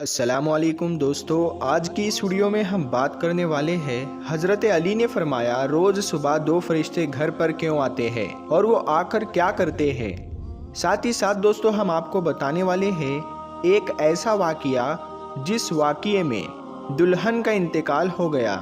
السلام علیکم دوستو، آج کی اس ویڈیو میں ہم بات کرنے والے ہیں حضرت علی نے فرمایا روز صبح 2 فرشتے گھر پر کیوں آتے ہیں اور وہ آ کر کیا کرتے ہیں۔ ساتھ ہی ساتھ دوستو ہم آپ کو بتانے والے ہیں ایک ایسا واقعہ جس واقعے میں دلہن کا انتقال ہو گیا،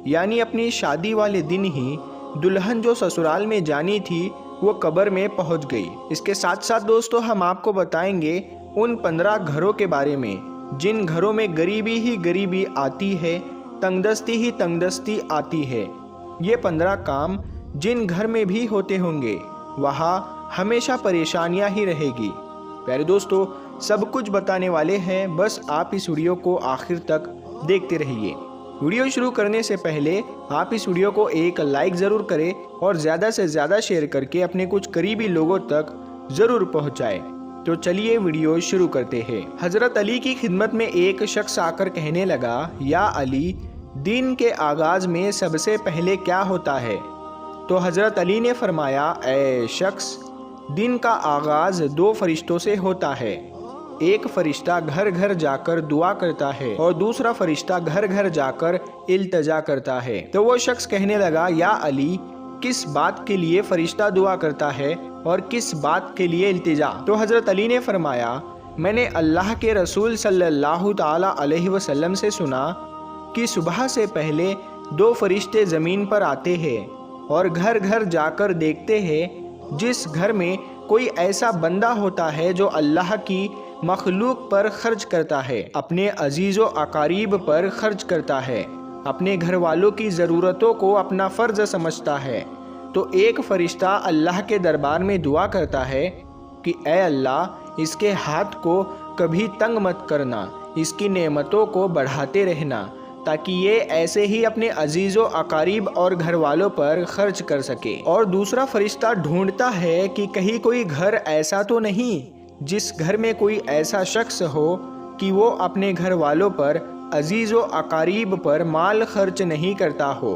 یعنی اپنی شادی والے دن ہی دلہن جو سسرال میں جانی تھی وہ قبر میں پہنچ گئی۔ اس کے ساتھ ساتھ دوستو ہم آپ کو بتائیں گے ان 15 گھروں کے بارے میں جن گھروں میں غریبی ہی غریبی آتی ہے، تنگ دستی ہی تنگ دستی آتی ہے۔ یہ 15 کام جن گھر میں بھی ہوتے ہوں گے وہاں ہمیشہ پریشانیاں ہی رہے گی۔ پیارے دوستو سب کچھ بتانے والے ہیں، بس آپ اس ویڈیو کو آخر تک دیکھتے رہیے۔ ویڈیو شروع کرنے سے پہلے آپ اس ویڈیو کو ایک لائک ضرور کریں اور زیادہ سے زیادہ شیئر کر کے اپنے کچھ قریبی لوگوں تک ضرور پہنچائیں۔ تو چلیے ویڈیو شروع کرتے ہیں۔ حضرت علی کی خدمت میں ایک شخص آ کر کہنے لگا، یا علی، دن کے آغاز میں سب سے پہلے کیا ہوتا ہے؟ تو حضرت علی نے فرمایا، اے شخص، دن کا آغاز 2 فرشتوں سے ہوتا ہے۔ ایک فرشتہ گھر گھر جا کر دعا کرتا ہے اور دوسرا فرشتہ گھر گھر جا کر التجا کرتا ہے۔ تو وہ شخص کہنے لگا، یا علی، کس بات کے لیے فرشتہ دعا کرتا ہے اور کس بات کے لیے التجا؟ تو حضرت علی نے فرمایا، میں نے اللہ کے رسول صلی اللہ تعالی علیہ وسلم سے سنا کہ صبح سے پہلے 2 فرشتے زمین پر آتے ہیں اور گھر گھر جا کر دیکھتے ہیں جس گھر میں کوئی ایسا بندہ ہوتا ہے جو اللہ کی مخلوق پر خرچ کرتا ہے، اپنے عزیز و اقارب پر خرچ کرتا ہے، اپنے گھر والوں کی ضرورتوں کو اپنا فرض سمجھتا ہے، تو ایک فرشتہ اللہ کے دربار میں دعا کرتا ہے کہ اے اللہ، اس کے ہاتھ کو کبھی تنگ مت کرنا، اس کی نعمتوں کو بڑھاتے رہنا تاکہ یہ ایسے ہی اپنے عزیز و اقارب اور گھر والوں پر خرچ کر سکے۔ اور دوسرا فرشتہ ڈھونڈتا ہے کہ کہیں کوئی گھر ایسا تو نہیں جس گھر میں کوئی ایسا شخص ہو کہ وہ اپنے گھر والوں پر، عزیز و اقارب پر مال خرچ نہیں کرتا ہو،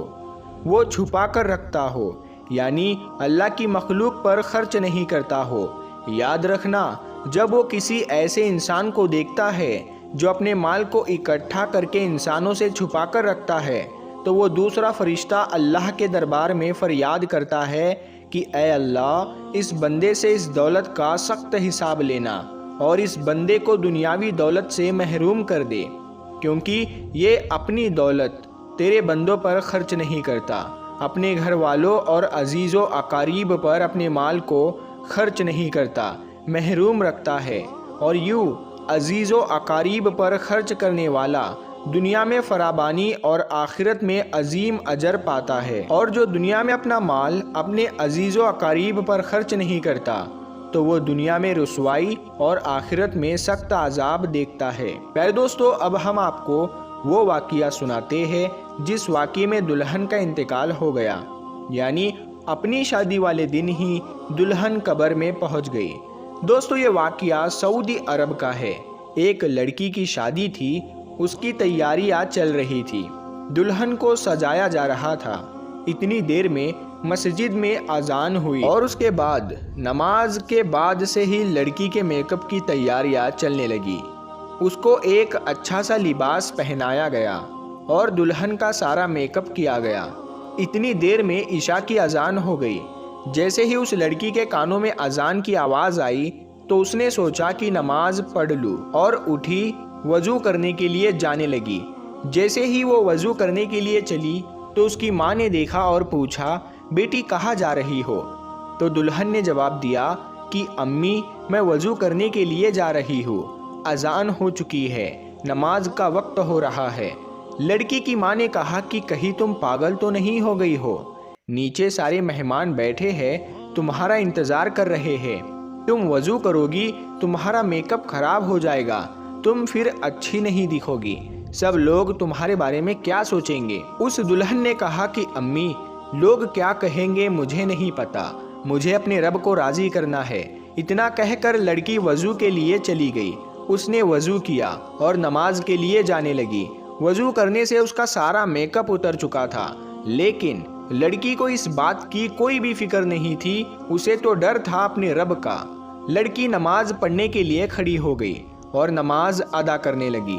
وہ چھپا کر رکھتا ہو، یعنی اللہ کی مخلوق پر خرچ نہیں کرتا ہو۔ یاد رکھنا، جب وہ کسی ایسے انسان کو دیکھتا ہے جو اپنے مال کو اکٹھا کر کے انسانوں سے چھپا کر رکھتا ہے تو وہ دوسرا فرشتہ اللہ کے دربار میں فریاد کرتا ہے کہ اے اللہ، اس بندے سے اس دولت کا سخت حساب لینا اور اس بندے کو دنیاوی دولت سے محروم کر دے، کیونکہ یہ اپنی دولت تیرے بندوں پر خرچ نہیں کرتا، اپنے گھر والوں اور عزیز و اقارب پر اپنے مال کو خرچ نہیں کرتا، محروم رکھتا ہے۔ اور یوں عزیز و اقارب پر خرچ کرنے والا دنیا میں فراوانی اور آخرت میں عظیم اجر پاتا ہے، اور جو دنیا میں اپنا مال اپنے عزیز و اقارب پر خرچ نہیں کرتا تو وہ دنیا میں رسوائی اور آخرت میں سخت عذاب دیکھتا ہے۔ پیارے دوستو اب ہم آپ کو وہ واقعہ سناتے ہیں جس واقعے میں دلہن کا انتقال ہو گیا، یعنی اپنی شادی والے دن ہی دلہن قبر میں پہنچ گئی۔ دوستو یہ واقعہ سعودی عرب کا ہے۔ ایک لڑکی کی شادی تھی، اس کی تیاریاں چل رہی تھی، دلہن کو سجایا جا رہا تھا۔ اتنی دیر میں مسجد میں اذان ہوئی اور اس کے بعد نماز کے بعد سے ہی لڑکی کے میک اپ کی تیاریاں چلنے لگی۔ اس کو ایک اچھا سا لباس پہنایا گیا اور دلہن کا سارا میک اپ کیا گیا۔ اتنی دیر میں عشاء کی اذان ہو گئی۔ جیسے ہی اس لڑکی کے کانوں میں اذان کی آواز آئی تو اس نے سوچا کہ نماز پڑھ لوں، اور اٹھی وضو کرنے کے لیے جانے لگی۔ جیسے ہی وہ وضو کرنے کے لیے چلی تو اس کی ماں نے دیکھا اور پوچھا، بیٹی کہاں جا رہی ہو؟ تو دلہن نے جواب دیا کہ امی، میں وضو کرنے کے لیے جا رہی ہوں، اذان ہو چکی ہے، نماز کا وقت ہو رہا ہے۔ لڑکی کی ماں نے کہا کہ کہیں تم پاگل تو نہیں ہو گئی ہو؟ نیچے سارے مہمان بیٹھے ہیں، تمہارا انتظار کر رہے ہیں، تم وضو کرو گی تمہارا میک اپ خراب ہو جائے گا، تم پھر اچھی نہیں دکھو گی، سب لوگ تمہارے بارے میں کیا سوچیں گے؟ اس دلہن نے کہا کہ امی، لوگ کیا کہیں گے مجھے نہیں پتا، مجھے اپنے رب کو راضی کرنا ہے۔ اتنا کہہ کر لڑکی وضو کے لیے چلی گئی۔ اس نے وضو کیا اور نماز کے لیے جانے لگی۔ وضو کرنے سے اس کا سارا میک اپ اتر چکا تھا، لیکن لڑکی کو اس بات کی کوئی بھی فکر نہیں تھی، اسے تو ڈر تھا اپنے رب کا۔ لڑکی نماز پڑھنے کے لیے کھڑی ہو گئی اور نماز ادا کرنے لگی۔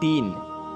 3,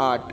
8,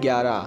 11,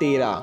13,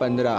15,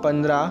15